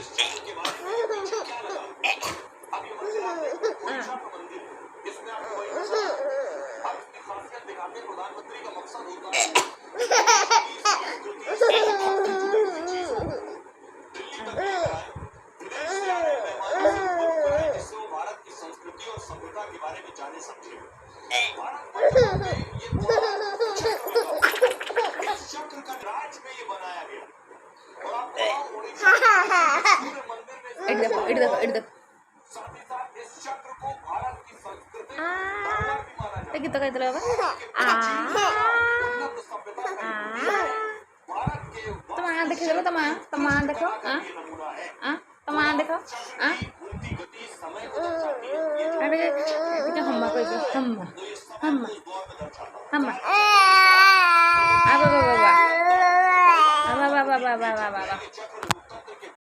इस चक्र के बारे में पीछे क्या लगा? अब ये मंदिर आप देखो, ओडिशा का मंदिर है। इसमें आपको वही नजर आता है। अब इसकी खासियत दिखाते प्रधानमंत्री का मकसद होता है संस्कृति से जुड़ी हुई चीजों को दिल्ली तक लेकर आए, विदेश से आए मेहमानों से रूबरू कराए, जिससे वो भारत की संस्कृति और सभ्यता के बारे में जाने समझे। भारत पर्यटन में ये बड़ा चक्र लगा हुआ है। इस चक्र का राज में ये बनाया गया और आपको ओडिशा के सूर्य मंदिर में साथ ही साथ इस चक्र को भारत की संस्कृति धरोहर भी माना जाता है। gitu kayak itu apa? उन्नत सभ्यता का भारत के Teman देखो चलो teman देखो नमूना है। teman देखो घूमती गति समय को दर्शाती है। ada kita hamba kau itu hamba